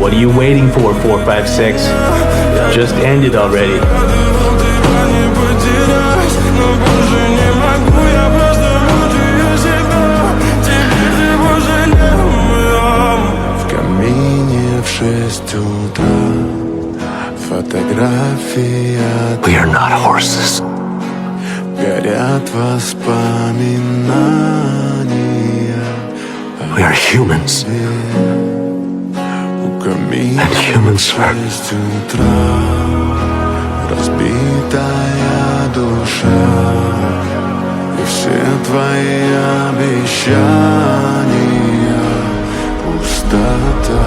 What are you waiting for, 456? Just end it already. В камине в 6 утра фотография. We are not horses. Горят воспоминания. We are humans. У камина And humans are 6 утра. Разбитая душа. И все твои обещания пустота.